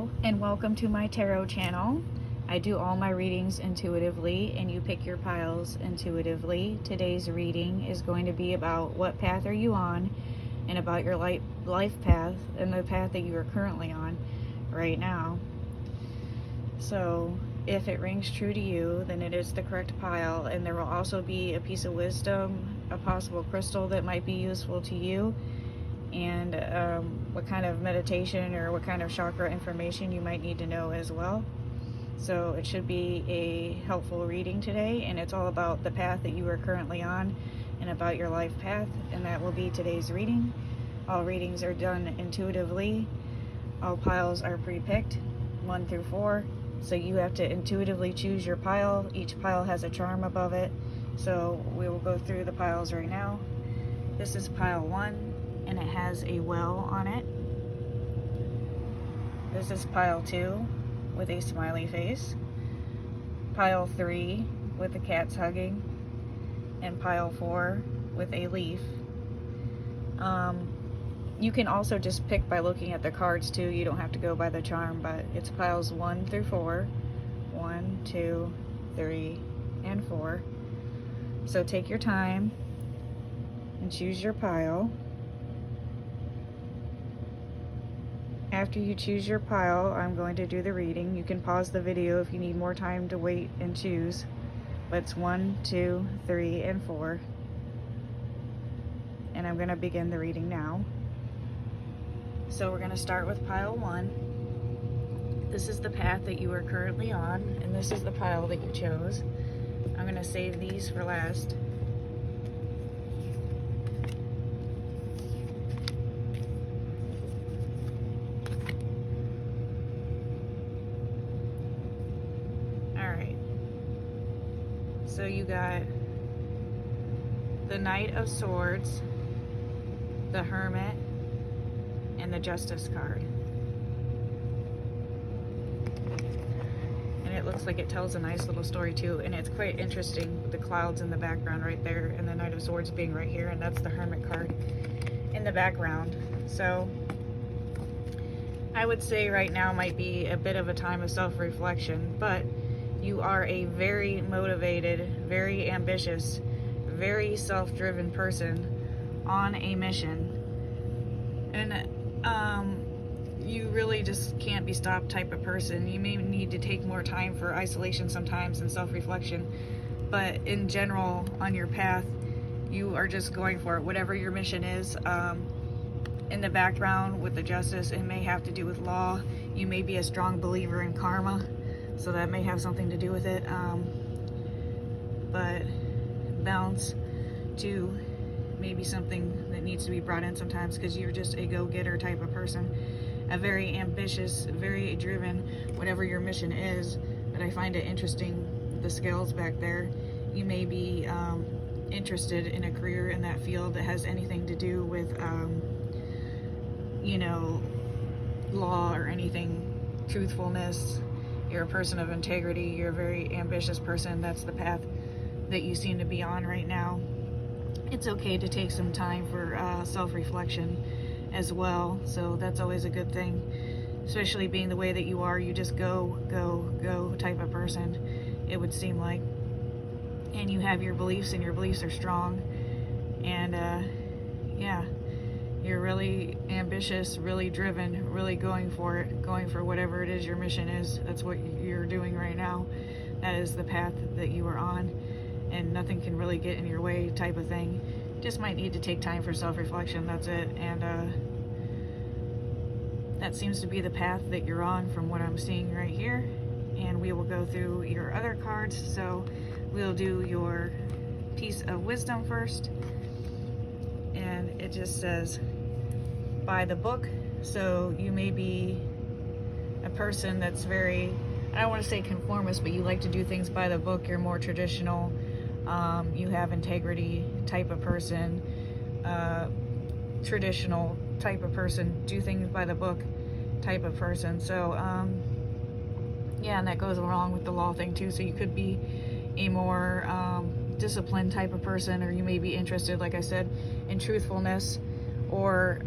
Hello and welcome to my tarot channel. I do all my readings intuitively and you pick your piles intuitively. Today's reading is going to be about what path are you on and about your life path and the path that you are currently on right now. So if it rings true to you, then it is the correct pile, and there will also be a piece of wisdom, a possible crystal that might be useful to you, and what kind of meditation or what kind of chakra information you might need to know as well. So it should be a helpful reading today, and it's all about the path that you are currently on and about your life path, and that will be today's reading. All readings are done intuitively. All piles are pre-picked, 1 through 4. So you have to intuitively choose your pile. Each pile has a charm above it. So we will go through the piles right now. This is pile 1, and it has a well on it. This is pile 2 with a smiley face. Pile 3 with the cats hugging. And pile 4 with a leaf. You can also just pick by looking at the cards too. You don't have to go by the charm, but it's piles 1 through 4. 1, 2, 3, and 4. So take your time and choose your pile. After you choose your pile, I'm going to do the reading. You can pause the video if you need more time to wait and choose. But it's 1, 2, 3, and 4. And I'm going to begin the reading now. So we're going to start with pile 1. This is the path that you are currently on, and this is the pile that you chose. I'm going to save these for last. Alright. So you got the Knight of Swords, the Hermit, and the Justice card. And it looks like it tells a nice little story too, and it's quite interesting with the clouds in the background right there and the Knight of Swords being right here, and that's the Hermit card in the background. So I would say right now might be a bit of a time of self-reflection, but you are a very motivated, very ambitious, very self-driven person on a mission. And you really just can't be stopped type of person. You may need to take more time for isolation sometimes and self-reflection, but in general, on your path, you are just going for it, whatever your mission is. In the background with the Justice, it may have to do with law. You may be a strong believer in karma, so that may have something to do with it. But balance to maybe something that needs to be brought in sometimes, because you're just a go-getter type of person, a very ambitious, very driven, whatever your mission is. But I find it interesting, the scales back there. You may be interested in a career in that field that has anything to do with you know, law or anything, truthfulness. You're a person of integrity, you're a very ambitious person. That's the path that you seem to be on right now. It's okay to take some time for self-reflection as well, so that's always a good thing, especially being the way that you are. You just go type of person, it would seem like, and you have your beliefs, and your beliefs are strong, and yeah, you're really ambitious, really driven, really going for it, going for whatever it is your mission is. That's what you're doing right now. That is the path that you are on, and nothing can really get in your way type of thing. Just might need to take time for self-reflection, that's it. And that seems to be the path that you're on from what I'm seeing right here. And we will go through your other cards. So we'll do your piece of wisdom first, and it just says by the book. So you may be a person that's very, I don't want to say conformist, but you like to do things by the book. You're more traditional. You have integrity type of person, traditional type of person, do things by the book type of person. So yeah, and that goes along with the law thing too. So you could be a more disciplined type of person, or you may be interested, like I said, in truthfulness, or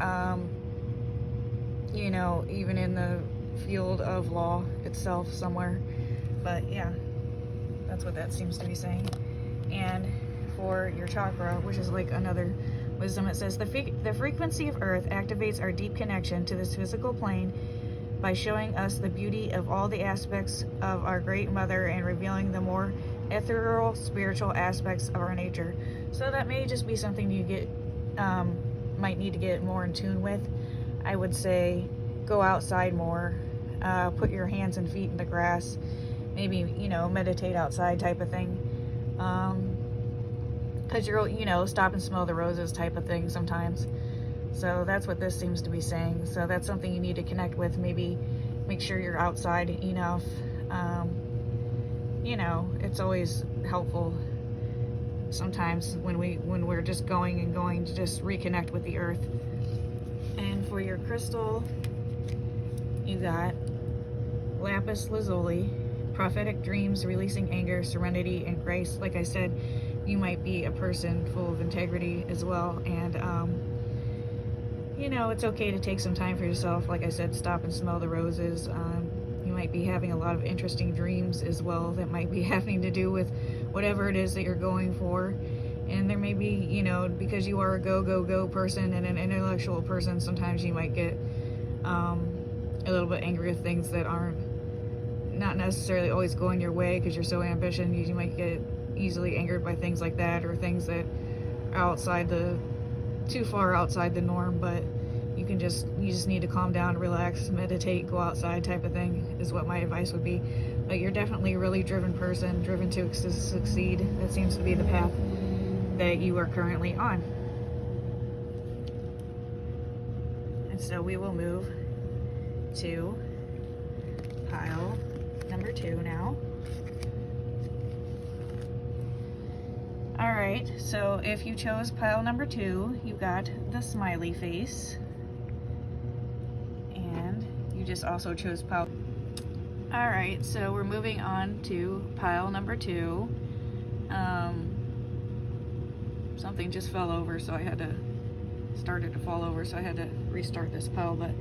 you know, even in the field of law itself somewhere. But yeah, that's what that seems to be saying. And for your chakra, which is like another wisdom, it says the frequency of earth activates our deep connection to this physical plane by showing us the beauty of all the aspects of our great mother and revealing the more ethereal spiritual aspects of our nature. So that may just be something you get might need to get more in tune with. I would say go outside more, put your hands and feet in the grass, maybe, you know, meditate outside type of thing. Because you're, you know, stop and smell the roses type of thing sometimes. So that's what this seems to be saying. So that's something you need to connect with. Maybe make sure you're outside enough. You know, it's always helpful sometimes when we're just going to just reconnect with the earth. And for your crystal, you got lapis lazuli, prophetic dreams, releasing anger, serenity, and grace. Like I said, you might be a person full of integrity as well, and you know, it's okay to take some time for yourself. Like I said, stop and smell the roses. You might be having a lot of interesting dreams as well that might be having to do with whatever it is that you're going for. And there may be, you know, because you are a go person and an intellectual person, sometimes you might get a little bit angry with things that aren't not necessarily always going your way because you're so ambitious. You might get easily angered by things like that, or things that are too far outside the norm. But you just need to calm down, relax, meditate, go outside type of thing is what my advice would be. But you're definitely a really driven person, driven to succeed. That seems to be the path that you are currently on. And so we will move to pile number 2 now. Alright, so if you chose pile number 2, you got the smiley face. And you just also chose pile. Alright, so we're moving on to pile number 2. Something just fell over, so I had to started to fall over, so I had to restart this pile. But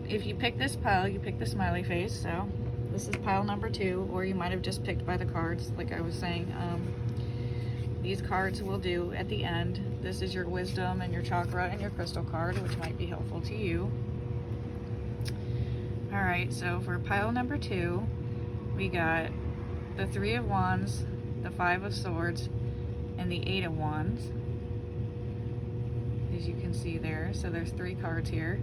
if you pick this pile, you pick the smiley face. So this is pile number 2, or you might have just picked by the cards, like I was saying. These cards will do at the end. This is your wisdom and your chakra and your crystal card, which might be helpful to you. Alright, so for pile number 2, we got the 3 of Wands, the 5 of Swords, and the 8 of Wands, as you can see there. So there's 3 cards here.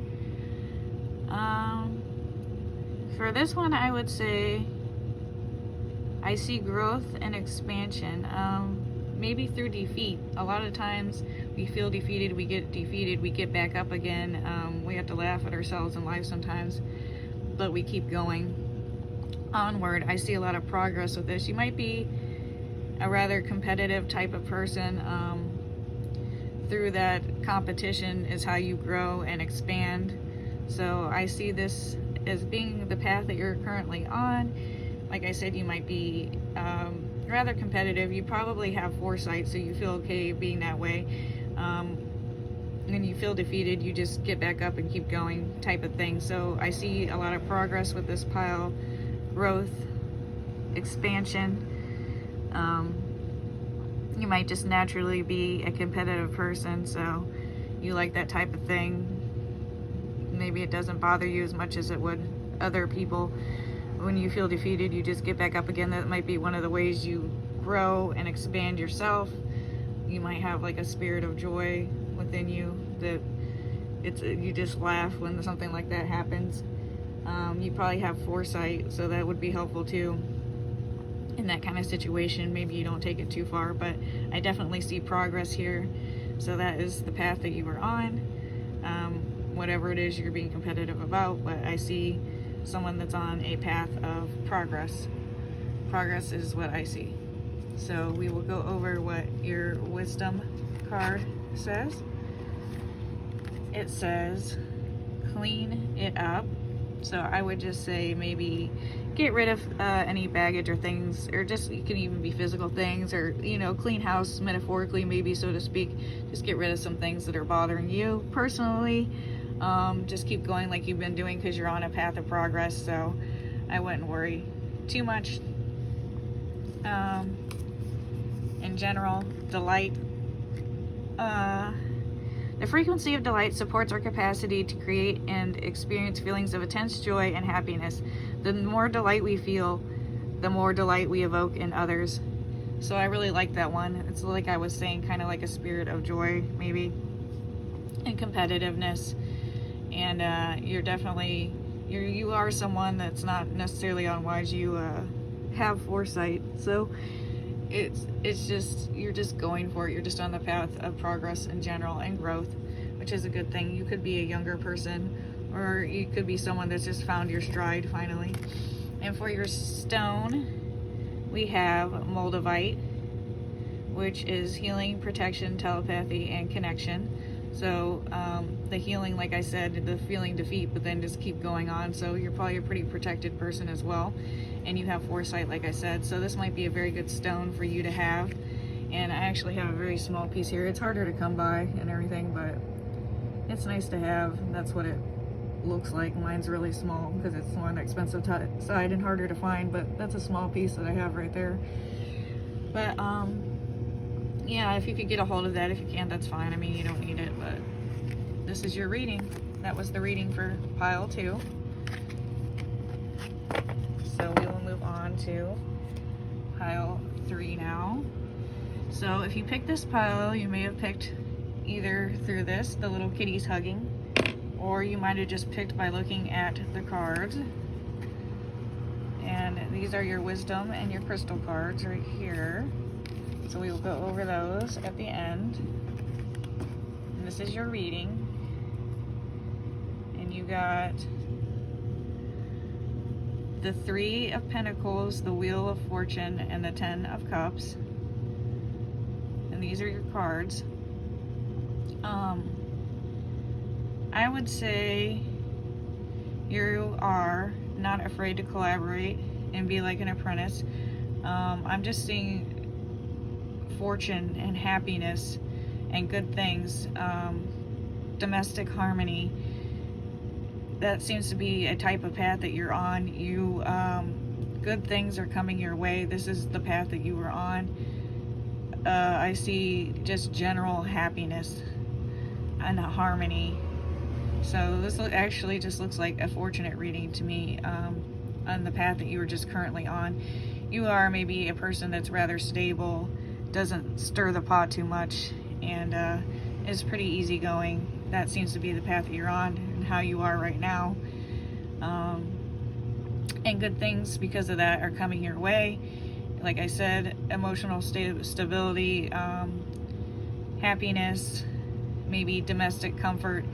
For this one, I would say I see growth and expansion. Maybe through defeat. A lot of times we feel defeated, we get back up again. We have to laugh at ourselves in life sometimes, but we keep going onward. I see a lot of progress with this. You might be a rather competitive type of person. Through that competition is how you grow and expand. So I see this as being the path that you're currently on. Like I said, you might be rather competitive. You probably have foresight, so you feel okay being that way. When you feel defeated, you just get back up and keep going type of thing. So I see a lot of progress with this pile. Growth, expansion. You might just naturally be a competitive person, so you like that type of thing. Maybe it doesn't bother you as much as it would other people. When you feel defeated, you just get back up again. That might be one of the ways you grow and expand yourself. You might have like a spirit of joy within you that you just laugh when something like that happens. You probably have foresight, so that would be helpful too in that kind of situation. Maybe you don't take it too far, but I definitely see progress here. So that is the path that you were on, whatever it is you're being competitive about. But I see someone that's on a path of progress. Progress is what I see. So we will go over what your wisdom card says. It says clean it up. So I would just say maybe get rid of any baggage or things, or just, it can even be physical things, or, you know, clean house metaphorically, maybe, so to speak. Just get rid of some things that are bothering you personally. Just keep going like you've been doing, because you're on a path of progress, so I wouldn't worry too much. In general, delight. The frequency of delight supports our capacity to create and experience feelings of intense joy and happiness. The more delight we feel, the more delight we evoke in others. So I really like that one. It's like I was saying, kind of like a spirit of joy, maybe, and competitiveness. And you're definitely, you are someone that's not necessarily unwise. You have foresight. So it's just, you're just going for it. You're just on the path of progress in general and growth, which is a good thing. You could be a younger person, or you could be someone that's just found your stride finally. And for your stone, we have Moldavite, which is healing, protection, telepathy, and connection. So the healing, like I said, the feeling defeat, but then just keep going on. So you're probably a pretty protected person as well. And you have foresight, like I said. So this might be a very good stone for you to have. And I actually have a very small piece here. It's harder to come by and everything, but it's nice to have. That's what it looks like. Mine's really small because it's more on the expensive side and harder to find, but that's a small piece that I have right there. But yeah, if you could get a hold of that, if you can't, that's fine. I mean, you don't need it, but this is your reading. That was the reading for pile 2. So we will move on to pile 3 now. So if you pick this pile, you may have picked either through this, the little kitties hugging, or you might have just picked by looking at the cards. And these are your wisdom and your crystal cards right here. So we will go over those at the end. And this is your reading. And you got the 3 of Pentacles, the Wheel of Fortune, and the 10 of Cups. And these are your cards. I would say you are not afraid to collaborate and be like an apprentice. I'm just seeing fortune and happiness and good things, domestic harmony. That seems to be a type of path that you're on. You good things are coming your way. This is the path that you were on. I see just general happiness and harmony. So this actually just looks like a fortunate reading to me, on the path that you were just currently on. You are maybe a person that's rather stable, doesn't stir the pot too much, and is pretty easygoing. That seems to be the path that you're on and how you are right now. And good things because of that are coming your way. Like I said, emotional stability, happiness, maybe domestic comforts,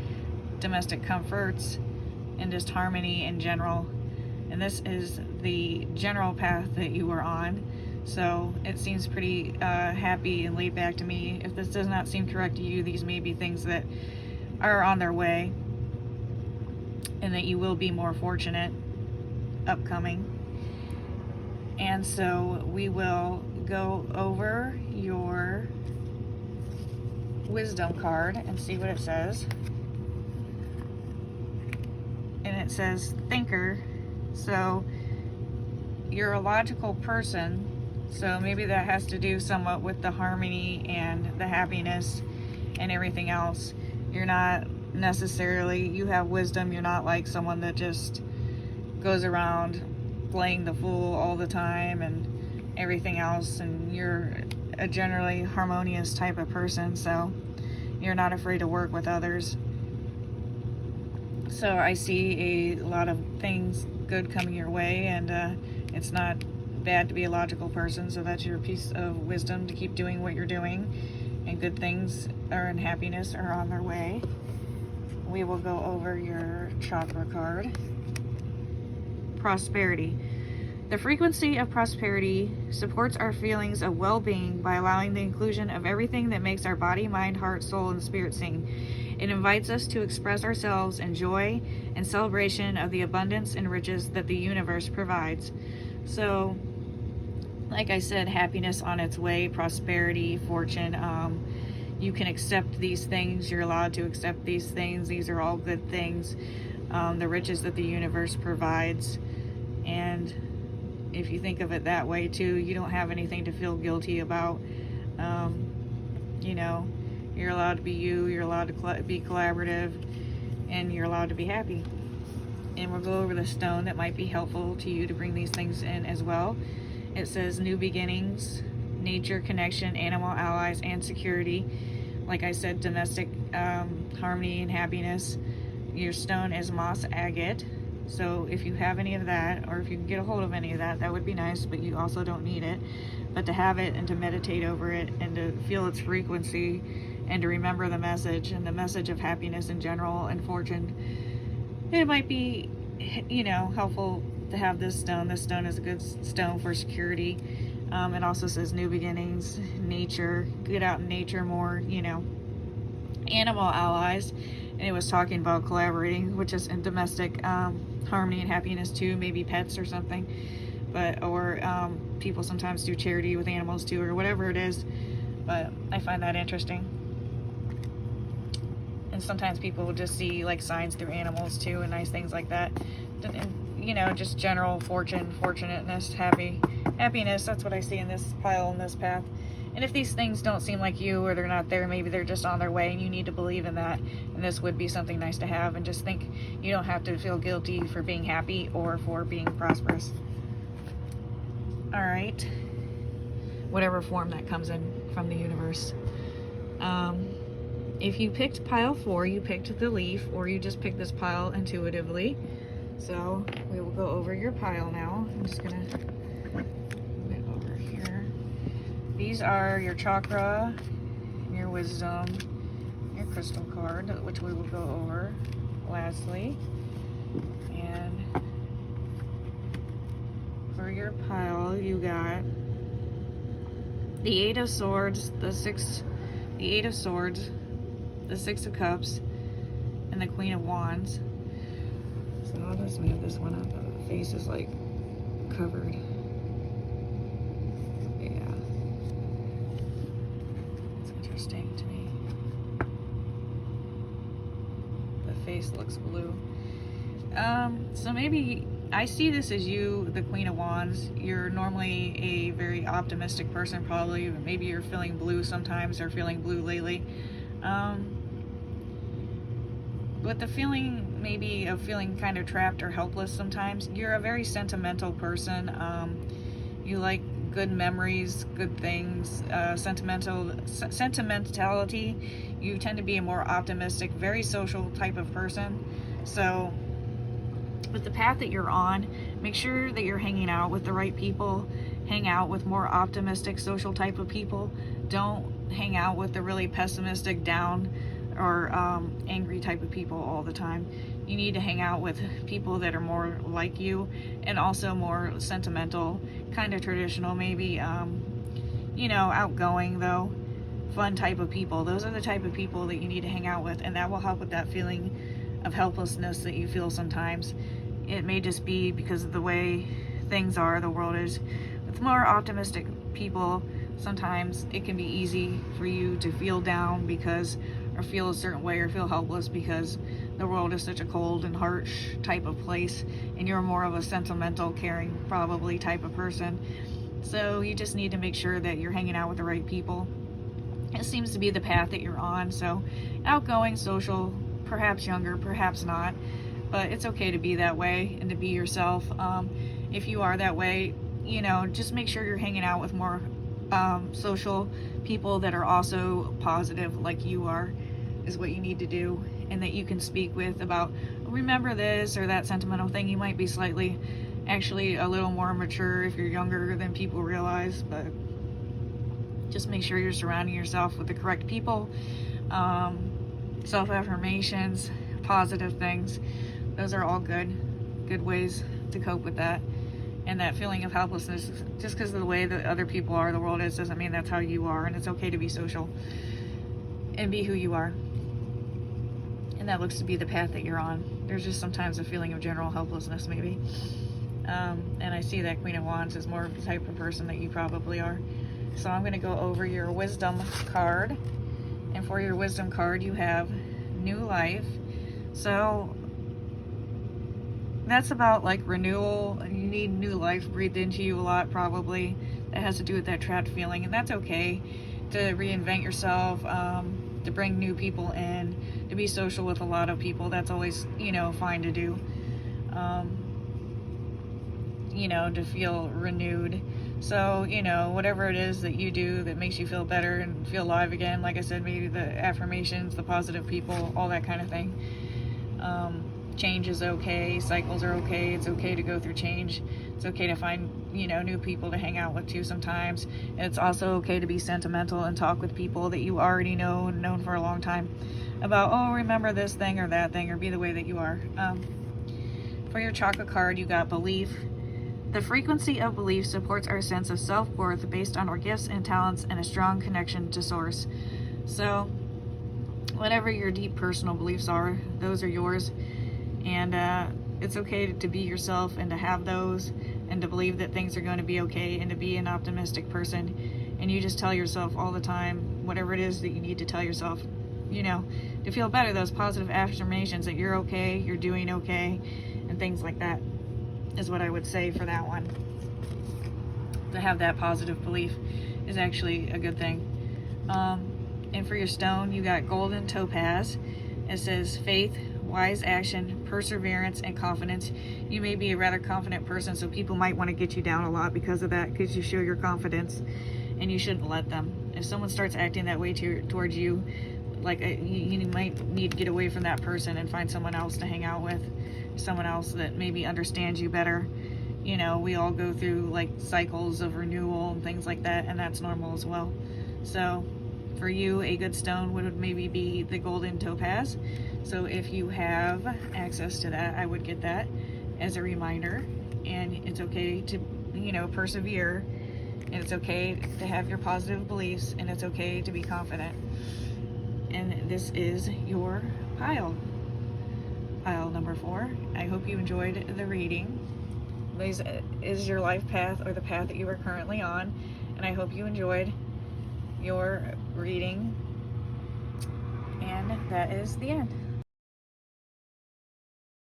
and just harmony in general. And this is the general path that you were on. So it seems pretty happy and laid back to me. If this does not seem correct to you, these may be things that are on their way, and that you will be more fortunate upcoming. And so we will go over your wisdom card and see what it says. And it says thinker. So you're a logical person. So maybe that has to do somewhat with the harmony and the happiness and everything else. You're not necessarily, you have wisdom. You're not like someone that just goes around playing the fool all the time and everything else. And you're a generally harmonious type of person. So you're not afraid to work with others. So I see a lot of things good coming your way, and it's not bad to be a logical person. So that's your piece of wisdom, to keep doing what you're doing, and good things and happiness are on their way. We will go over your chakra card. Prosperity. The frequency of prosperity supports our feelings of well-being by allowing the inclusion of everything that makes our body, mind, heart, soul, and spirit sing. It invites us to express ourselves in joy and celebration of the abundance and riches that the universe provides. So, like I said, happiness on its way, prosperity, fortune. you can accept these things. You're allowed to accept these things. These are all good things. The riches that the universe provides. And if you think of it that way too, you don't have anything to feel guilty about. You know, you're allowed to be you, you're allowed to be collaborative, and you're allowed to be happy. And we'll go over the stone that might be helpful to you to bring these things in as well. It says new beginnings, nature, connection, animal allies, and security. Like I said, domestic harmony and happiness. Your stone is moss agate. So if you have any of that, or if you can get a hold of any of that, that would be nice, but you also don't need it. But to have it and to meditate over it and to feel its frequency and to remember the message and the message of happiness in general and fortune, it might be, you know, helpful to have this stone. This stone is a good stone for security. It also says new beginnings, nature, get out in nature more, you know, animal allies. And it was talking about collaborating, which is in domestic harmony and happiness too, maybe pets or something. But, or people sometimes do charity with animals too, or whatever it is. But I find that interesting. And sometimes people will just see like signs through animals too, and nice things like that. And, you know, just general fortunateness, happiness. That's what I see in this pile, in this path. And if these things don't seem like you, or they're not there, maybe they're just on their way, and you need to believe in that. And this would be something nice to have. And just think, you don't have to feel guilty for being happy or for being prosperous. All right, whatever form that comes in from the universe. If you picked pile 4, you picked the leaf, or you just picked this pile intuitively. So we will go over your pile now. I'm just gonna move it over here. These are your chakra, your wisdom, your crystal card, which we will go over lastly. And for your pile, you got the 8 of Swords, the 8 of Swords, the 6 of Cups, and the Queen of Wands. So I'll just move this one up. The face is like covered. Yeah. It's interesting to me. The face looks blue. So maybe I see this as you, the Queen of Wands. You're normally a very optimistic person, probably. Maybe you're feeling blue sometimes, or feeling blue lately. With the feeling, maybe of feeling kind of trapped or helpless sometimes, you're a very sentimental person. You like good memories, good things, sentimentality. You tend to be a more optimistic, very social type of person. So with the path that you're on, make sure that you're hanging out with the right people. Hang out with more optimistic, social type of people. Don't hang out with the really pessimistic, down, or angry type of people all the time. You need to hang out with people that are more like you, and also more sentimental, kind of traditional, maybe, you know, outgoing though, fun type of people. Those are the type of people that you need to hang out with, and that will help with that feeling of helplessness that you feel sometimes. It may just be because of the way things are, the world is. With more optimistic people, sometimes it can be easy for you to feel down because, or feel a certain way, or feel helpless because the world is such a cold and harsh type of place, and you're more of a sentimental, caring, probably type of person. So you just need to make sure that you're hanging out with the right people. It seems to be the path that you're on. So outgoing, social, perhaps younger, perhaps not, but it's okay to be that way and to be yourself. If you are that way, you know, just make sure you're hanging out with more social people that are also positive like you are, is what you need to do, and that you can speak with about, remember this or that sentimental thing. You might be slightly, actually a little more mature if you're younger than people realize, but just make sure you're surrounding yourself with the correct people. Self-affirmations, positive things, those are all good ways to cope with that. And that feeling of helplessness, just because of the way that other people are, the world is, doesn't mean that's how you are. And it's okay to be social and be who you are. And that looks to be the path that you're on. There's just sometimes a feeling of general helplessness, maybe. And I see that Queen of Wands is more of the type of person that you probably are. So I'm going to go over your wisdom card. And for your wisdom card, you have new life. So that's about like renewal. You need new life breathed into you a lot, probably. That has to do with that trapped feeling, and that's okay to reinvent yourself, to bring new people in, to be social with a lot of people. That's always, fine to do. To feel renewed. So, whatever it is that you do that makes you feel better and feel alive again, like I said, maybe the affirmations, the positive people, all that kind of thing. Change is okay. Cycles are okay. It's okay to go through change. It's okay to find, new people to hang out with too sometimes. And it's also okay to be sentimental and talk with people that you already know and known for a long time about, oh, remember this thing or that thing, or be the way that you are. For your chakra card, you got belief. The frequency of belief supports our sense of self-worth based on our gifts and talents and a strong connection to source. So, whatever your deep personal beliefs are, those are yours. And it's okay to be yourself and to have those and to believe that things are going to be okay and to be an optimistic person. And you just tell yourself all the time, whatever it is that you need to tell yourself, to feel better, those positive affirmations that you're okay, you're doing okay, and things like that is what I would say for that one. To have that positive belief is actually a good thing. And for your stone, you got golden topaz. It says faith, wise action, perseverance, and confidence. You may be a rather confident person, so people might want to get you down a lot because of that, because you show your confidence, and you shouldn't let them. If someone starts acting that way towards you, like you might need to get away from that person and find someone else to hang out with, someone else that maybe understands you better. We all go through like cycles of renewal and things like that, and that's normal as well. So for you, a good stone would maybe be the golden topaz. So if you have access to that, I would get that as a reminder. And it's okay to, persevere. And it's okay to have your positive beliefs. And it's okay to be confident. And this is your pile number 4. I hope you enjoyed the reading. This is your life path, or the path that you are currently on. And I hope you enjoyed your reading. And that is the end.